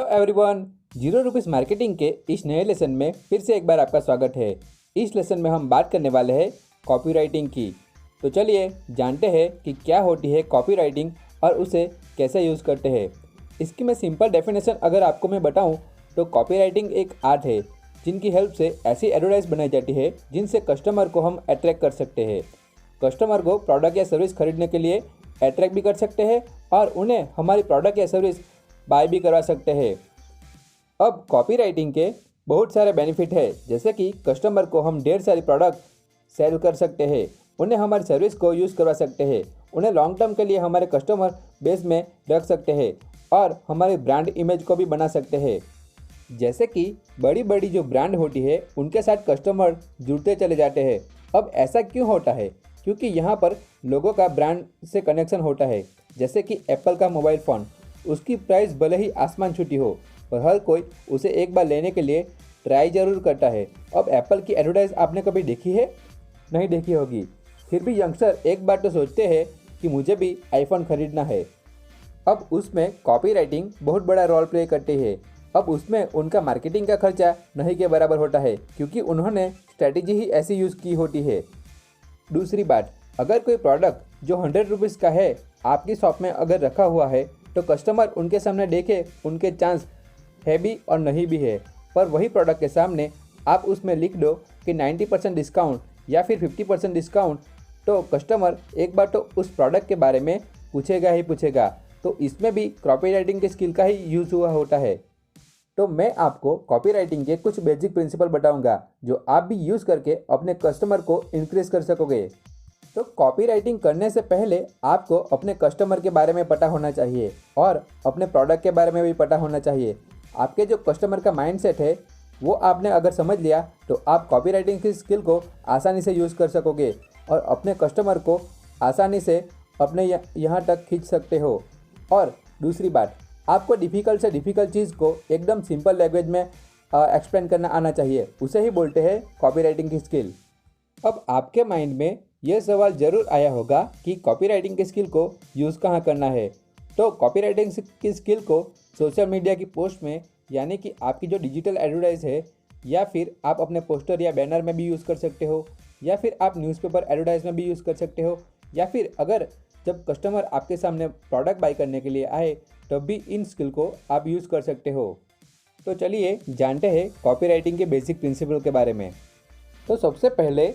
Everyone, zero rupees marketing के इस नए लेसन में फिर से एक बार आपका स्वागत है। इस लेसन में हम बात करने वाले हैं कॉपीराइटिंग की। तो चलिए जानते हैं कि क्या होती है कॉपीराइटिंग और उसे कैसे यूज़ करते हैं। इसकी मैं सिंपल डेफिनेशन अगर आपको मैं बताऊं तो कॉपीराइटिंग एक आर्ट है जिनकी हेल्प से ऐसी एडवर्टाइज बनाई जाती है जिनसे कस्टमर को हम अट्रैक्ट कर सकते हैं। कस्टमर को प्रोडक्ट या सर्विस खरीदने के लिए अट्रैक्ट भी कर सकते हैं और उन्हें हमारी प्रोडक्ट या सर्विस बाय भी करवा सकते हैं। अब कॉपीराइटिंग के बहुत सारे बेनिफिट है, जैसे कि कस्टमर को हम ढेर सारी प्रोडक्ट सेल कर सकते हैं, उन्हें हमारी सर्विस को यूज़ करवा सकते हैं, उन्हें लॉन्ग टर्म के लिए हमारे कस्टमर बेस में रख सकते हैं और हमारी ब्रांड इमेज को भी बना सकते हैं। जैसे कि बड़ी बड़ी जो ब्रांड होती है उनके साथ कस्टमर जुड़ते चले जाते हैं। अब ऐसा क्यों होता है? क्योंकि यहाँ पर लोगों का ब्रांड से कनेक्शन होता है। जैसे कि एप्पल का मोबाइल फ़ोन, उसकी प्राइस भले ही आसमान छूटी हो पर हर कोई उसे एक बार लेने के लिए ट्राई ज़रूर करता है। अब एप्पल की एडवर्टाइज आपने कभी देखी है? नहीं देखी होगी, फिर भी यंगस्टर एक बार तो सोचते हैं कि मुझे भी आईफोन खरीदना है। अब उसमें कॉपीराइटिंग बहुत बड़ा रोल प्ले करती है। अब उसमें उनका मार्केटिंग का खर्चा नहीं के बराबर होता है क्योंकि उन्होंने स्ट्रैटेजी ही ऐसी यूज़ की होती है। दूसरी बात, अगर कोई प्रोडक्ट जो 100 रुपीज़ का है आपकी शॉप में अगर रखा हुआ है तो कस्टमर उनके सामने देखे उनके चांस है भी और नहीं भी है। पर वही प्रोडक्ट के सामने आप उसमें लिख दो कि 90% डिस्काउंट या फिर 50% डिस्काउंट, तो कस्टमर एक बार तो उस प्रोडक्ट के बारे में पूछेगा ही पूछेगा। तो इसमें भी कॉपीराइटिंग के स्किल का ही यूज़ हुआ होता है। तो मैं आपको कॉपीराइटिंग के कुछ बेसिक प्रिंसिपल बताऊंगा जो आप भी यूज़ करके अपने कस्टमर को इंक्रीज कर सकोगे। तो कॉपीराइटिंग करने से पहले आपको अपने कस्टमर के बारे में पता होना चाहिए और अपने प्रोडक्ट के बारे में भी पता होना चाहिए। आपके जो कस्टमर का माइंडसेट है वो आपने अगर समझ लिया तो आप कॉपीराइटिंग की स्किल को आसानी से यूज़ कर सकोगे और अपने कस्टमर को आसानी से अपने यहाँ तक खींच सकते हो। और दूसरी बात, आपको डिफ़िकल्ट से डिफ़िकल्ट चीज़ को एकदम सिंपल लैंग्वेज में एक्सप्लेन करना आना चाहिए, उसे ही बोलते हैं कॉपीराइटिंग की स्किल। अब आपके माइंड में यह सवाल ज़रूर आया होगा कि कॉपीराइटिंग की स्किल को यूज़ कहाँ करना है। तो कॉपीराइटिंग की स्किल को सोशल मीडिया की पोस्ट में, यानी कि आपकी जो डिजिटल एडवर्टाइज है, या फिर आप अपने पोस्टर या बैनर में भी यूज़ कर सकते हो, या फिर आप न्यूज़पेपर एडवर्टाइज में भी यूज़ कर सकते हो, या फिर अगर जब कस्टमर आपके सामने प्रोडक्ट बाय करने के लिए आए तब भी इन स्किल को आप यूज़ कर सकते हो। तो चलिए जानते हैं कॉपीराइटिंग के बेसिक प्रिंसिपल के बारे में। तो सबसे पहले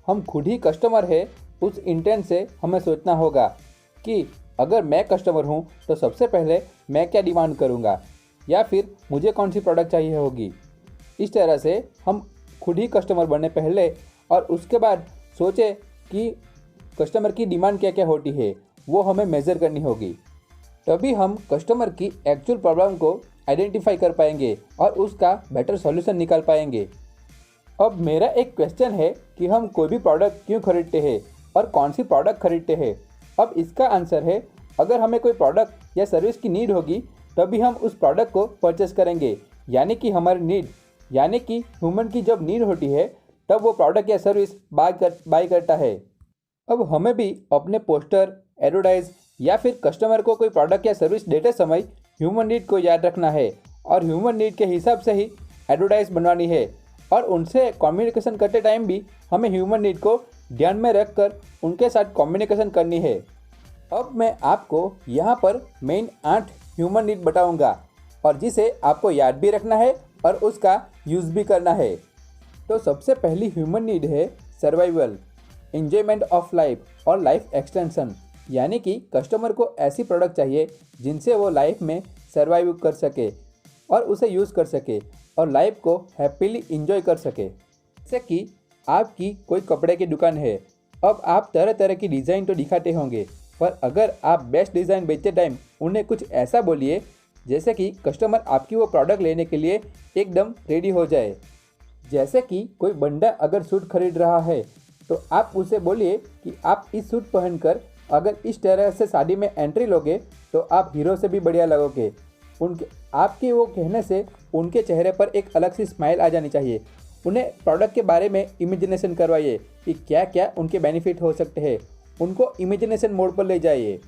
हम खुद ही कस्टमर है उस इंटेंट से हमें सोचना होगा कि अगर मैं कस्टमर हूँ तो सबसे पहले मैं क्या डिमांड करूँगा या फिर मुझे कौन सी प्रोडक्ट चाहिए होगी। इस तरह से हम खुद ही कस्टमर बने पहले और उसके बाद सोचे कि कस्टमर की डिमांड क्या क्या होती है, वो हमें मेज़र करनी होगी। तभी हम कस्टमर की एक्चुअल प्रॉब्लम को आइडेंटिफाई कर पाएंगे और उसका बेटर सॉल्यूशन निकाल पाएंगे। अब मेरा एक क्वेश्चन है कि हम कोई भी प्रोडक्ट क्यों खरीदते हैं और कौन सी प्रोडक्ट खरीदते हैं। अब इसका आंसर है, अगर हमें कोई प्रोडक्ट या सर्विस की नीड होगी तभी हम उस प्रोडक्ट को परचेस करेंगे, यानी कि हमारी नीड, यानी कि ह्यूमन की जब नीड होती है तब वो प्रोडक्ट या सर्विस बाय करता है। अब हमें भी अपने पोस्टर, एडवर्टाइज या फिर कस्टमर को कोई प्रोडक्ट या सर्विस देते समय ह्यूमन नीड को याद रखना है और ह्यूमन नीड के हिसाब से ही एडवर्टाइज बनवानी है। और उनसे कम्युनिकेशन करते टाइम भी हमें ह्यूमन नीड को ध्यान में रखकर उनके साथ कम्युनिकेशन करनी है। अब मैं आपको यहाँ पर मेन 8 ह्यूमन नीड बताऊँगा और जिसे आपको याद भी रखना है और उसका यूज़ भी करना है। तो सबसे पहली ह्यूमन नीड है सर्वाइवल, एंजॉयमेंट ऑफ लाइफ और लाइफ एक्सटेंशन, यानी कि कस्टमर को ऐसी प्रोडक्ट चाहिए जिनसे वो लाइफ में सर्वाइव कर सके और उसे यूज़ कर सके और लाइफ को हैप्पीली इंजॉय कर सके। जैसे कि आपकी कोई कपड़े की दुकान है, अब आप तरह तरह की डिज़ाइन तो दिखाते होंगे, पर अगर आप बेस्ट डिज़ाइन बेचते टाइम उन्हें कुछ ऐसा बोलिए जैसे कि कस्टमर आपकी वो प्रोडक्ट लेने के लिए एकदम रेडी हो जाए। जैसे कि कोई बंदा अगर सूट खरीद रहा है तो आप उसे बोलिए कि आप इस सूट पहनकर अगर इस तरह से शादी में एंट्री लोगे तो आप हीरो से भी बढ़िया लगोगे। आपके वो कहने से उनके चेहरे पर एक अलग सी स्माइल आ जानी चाहिए। उन्हें प्रोडक्ट के बारे में इमेजिनेशन करवाइए कि क्या क्या उनके बेनिफिट हो सकते हैं, उनको इमेजिनेशन मोड पर ले जाइए।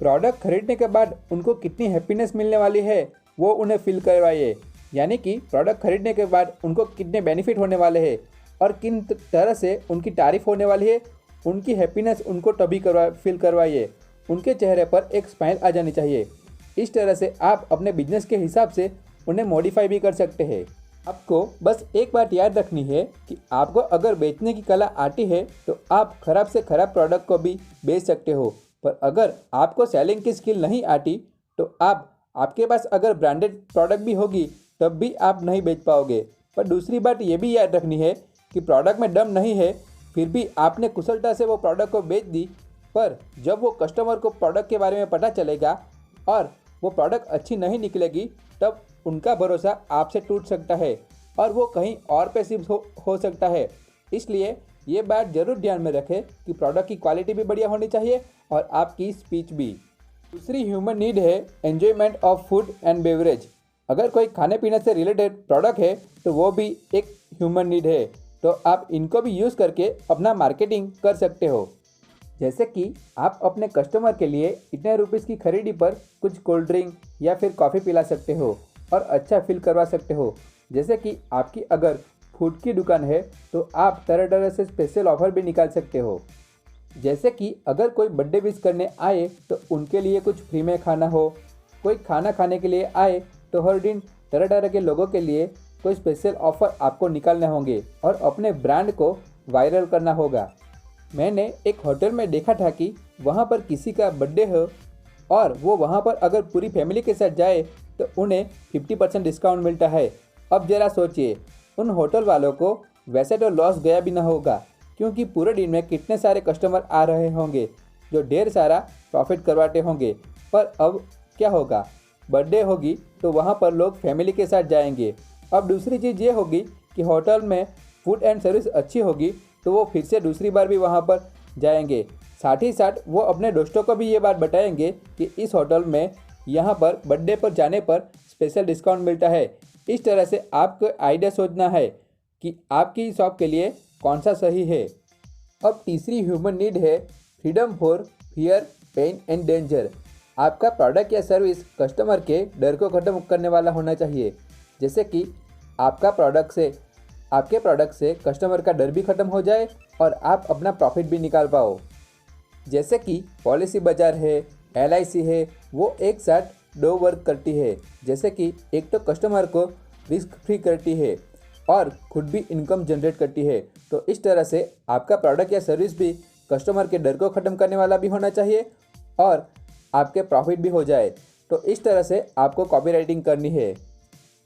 प्रोडक्ट खरीदने के बाद उनको कितनी हैप्पीनेस मिलने वाली है वो उन्हें फील करवाइए, यानी कि प्रोडक्ट खरीदने के बाद उनको कितने बेनिफिट होने वाले हैं और किन तरह से उनकी तारीफ होने वाली है, उनकी हैप्पीनेस उनको तभी फील करवाइए। उनके चेहरे पर एक स्माइल आ जानी चाहिए। इस तरह से आप अपने बिजनेस के हिसाब से उन्हें मॉडिफाई भी कर सकते हैं। आपको बस एक बात याद रखनी है कि आपको अगर बेचने की कला आती है तो आप खराब से खराब प्रोडक्ट को भी बेच सकते हो, पर अगर आपको सेलिंग की स्किल नहीं आती तो आपके पास अगर ब्रांडेड प्रोडक्ट भी होगी तब भी आप नहीं बेच पाओगे। पर दूसरी बात ये भी याद रखनी है कि प्रोडक्ट में दम नहीं है, फिर भी आपने कुशलता से वो प्रोडक्ट को बेच दी, पर जब वो कस्टमर को प्रोडक्ट के बारे में पता चलेगा और वो प्रोडक्ट अच्छी नहीं निकलेगी, तब उनका भरोसा आपसे टूट सकता है और वो कहीं और पे शिफ्ट हो सकता है। इसलिए ये बात ज़रूर ध्यान में रखें कि प्रोडक्ट की क्वालिटी भी बढ़िया होनी चाहिए और आपकी स्पीच भी। दूसरी ह्यूमन नीड है enjoyment of food and beverage. अगर कोई खाने पीने से रिलेटेड प्रोडक्ट है तो वो भी एक ह्यूमन नीड है, तो आप इनको भी यूज़ करके अपना मार्केटिंग कर सकते हो। जैसे कि आप अपने कस्टमर के लिए इतने रुपीस की खरीदी पर कुछ कोल्ड ड्रिंक या फिर कॉफ़ी पिला सकते हो और अच्छा फील करवा सकते हो। जैसे कि आपकी अगर फूड की दुकान है तो आप तरह तरह से स्पेशल ऑफर भी निकाल सकते हो। जैसे कि अगर कोई बर्थडे विश करने आए तो उनके लिए कुछ फ्री में खाना हो, कोई खाना खाने के लिए आए तो हर दिन तरह तरह के लोगों के लिए कोई स्पेशल ऑफर आपको निकालने होंगे और अपने ब्रांड को वायरल करना होगा। मैंने एक होटल में देखा था कि वहाँ पर किसी का बर्थडे हो और वो वहाँ पर अगर पूरी फैमिली के साथ जाए तो उन्हें 50% डिस्काउंट मिलता है। अब ज़रा सोचिए, उन होटल वालों को वैसे तो लॉस गया भी ना होगा, क्योंकि पूरे दिन में कितने सारे कस्टमर आ रहे होंगे जो ढेर सारा प्रॉफिट करवाते होंगे। पर अब क्या होगा, बर्थडे होगी तो वहाँ पर लोग फैमिली के साथ जाएंगे। अब दूसरी चीज़ ये होगी कि होटल में फूड एंड सर्विस अच्छी होगी तो वो फिर से दूसरी बार भी वहाँ पर जाएंगे। साथ ही साथ वो अपने दोस्तों को भी ये बात बताएंगे कि इस होटल में यहाँ पर बर्थडे पर जाने पर स्पेशल डिस्काउंट मिलता है। इस तरह से आपको आइडिया सोचना है कि आपकी शॉप के लिए कौन सा सही है। अब तीसरी ह्यूमन नीड है freedom for fear pain and danger. आपका प्रोडक्ट या सर्विस कस्टमर के डर को ख़त्म करने वाला होना चाहिए। जैसे कि आपके प्रोडक्ट से कस्टमर का डर भी ख़त्म हो जाए और आप अपना प्रॉफिट भी निकाल पाओ। जैसे कि पॉलिसी बाजार है, LIC है, वो एक साथ दो वर्क करती है। जैसे कि एक तो कस्टमर को रिस्क फ्री करती है और खुद भी इनकम जनरेट करती है। तो इस तरह से आपका प्रोडक्ट या सर्विस भी कस्टमर के डर को ख़त्म करने वाला भी होना चाहिए और आपके प्रॉफिट भी हो जाए। तो इस तरह से आपको कॉपीराइटिंग करनी है।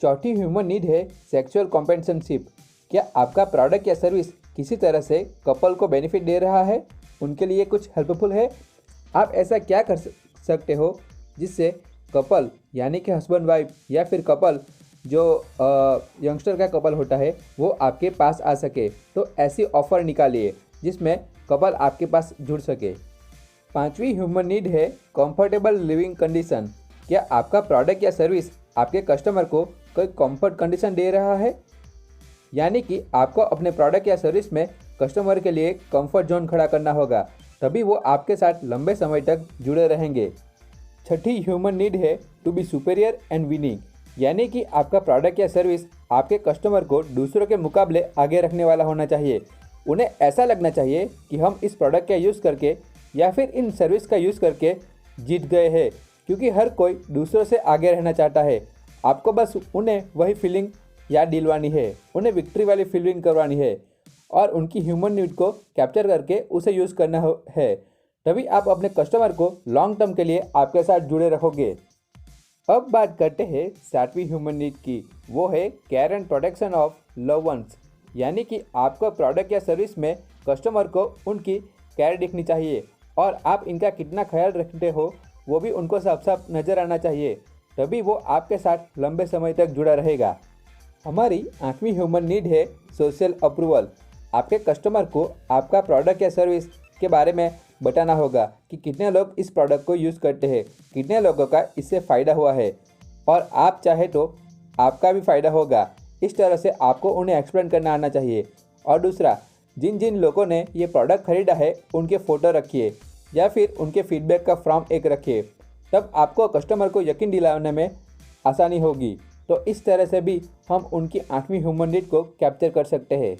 चौथी ह्यूमन नीड है सेक्सुअल कॉम्पेंसेनशिप। क्या आपका प्रोडक्ट या सर्विस किसी तरह से कपल को बेनिफिट दे रहा है, उनके लिए कुछ हेल्पफुल है? आप ऐसा क्या कर सकते हो जिससे कपल यानी कि हस्बैंड वाइफ या फिर कपल जो यंगस्टर का कपल होता है वो आपके पास आ सके? तो ऐसी ऑफ़र निकालिए जिसमें कपल आपके पास जुड़ सके। पांचवी ह्यूमन नीड है कंफर्टेबल लिविंग कंडीशन। क्या आपका प्रोडक्ट या सर्विस आपके कस्टमर को कोई कंफर्ट कंडीशन दे रहा है? यानी कि आपको अपने प्रोडक्ट या सर्विस में कस्टमर के लिए कंफर्ट जोन खड़ा करना होगा, तभी वो आपके साथ लंबे समय तक जुड़े रहेंगे। छठी ह्यूमन नीड है to be superior and winning. यानी कि आपका प्रोडक्ट या सर्विस आपके कस्टमर को दूसरों के मुकाबले आगे रखने वाला होना चाहिए। उन्हें ऐसा लगना चाहिए कि हम इस प्रोडक्ट का यूज़ करके या फिर इन सर्विस का यूज़ करके जीत गए हैं, क्योंकि हर कोई दूसरों से आगे रहना चाहता है। आपको बस उन्हें वही फीलिंग याद दिलवानी है, उन्हें विक्ट्री वाली फीलिंग करवानी है और उनकी ह्यूमन नीड को कैप्चर करके उसे यूज़ करना है। तभी आप अपने कस्टमर को लॉन्ग टर्म के लिए आपके साथ जुड़े रहोगे। अब बात करते हैं सातवीं ह्यूमन नीड की, वो है care and protection of love ones. यानी कि आपको प्रोडक्ट या सर्विस में कस्टमर को उनकी केयर दिखनी चाहिए और आप इनका कितना ख्याल रखते हो वो भी उनको साफ साफ नज़र आना चाहिए, तभी वो आपके साथ लंबे समय तक जुड़ा रहेगा। हमारी 8वीं ह्यूमन नीड है सोशल अप्रूवल। आपके कस्टमर को आपका प्रोडक्ट या सर्विस के बारे में बताना होगा कि कितने लोग इस प्रोडक्ट को यूज़ करते हैं, कितने लोगों का इससे फ़ायदा हुआ है और आप चाहे तो आपका भी फ़ायदा होगा। इस तरह से आपको उन्हें एक्सप्लेन करना आना चाहिए। और दूसरा, जिन जिन लोगों ने ये प्रोडक्ट ख़रीदा है उनके फ़ोटो रखिए या फिर उनके फीडबैक का फॉर्म एक रखिए, तब आपको कस्टमर को यकीन दिलाने में आसानी होगी। तो इस तरह से भी हम उनकी 8वीं ह्यूमन नीड को कैप्चर कर सकते हैं।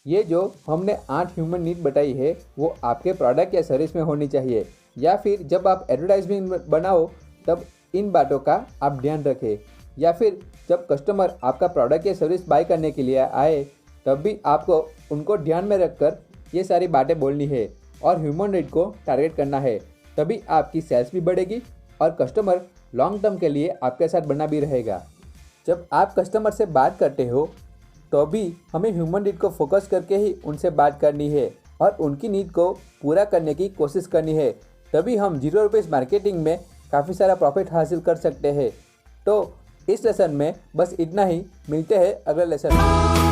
ये जो हमने 8 ह्यूमन नीड बताई है वो आपके प्रोडक्ट या सर्विस में होनी चाहिए, या फिर जब आप एडवर्टाइजमेंट बनाओ तब इन बातों का आप ध्यान रखें, या फिर जब कस्टमर आपका प्रोडक्ट या सर्विस बाय करने के लिए आए तब भी आपको उनको ध्यान में रखकर ये सारी बातें बोलनी है और ह्यूमन नीड को टारगेट करना है। तभी आपकी सेल्स भी बढ़ेगी और कस्टमर लॉन्ग टर्म के लिए आपके साथ बना भी रहेगा। जब आप कस्टमर से बात करते हो तो भी हमें ह्यूमन नीड को फोकस करके ही उनसे बात करनी है और उनकी नीड को पूरा करने की कोशिश करनी है। तभी हम ₹0 मार्केटिंग में काफ़ी सारा प्रॉफिट हासिल कर सकते हैं। तो इस लेसन में बस इतना ही, मिलते हैं अगले लेसन में।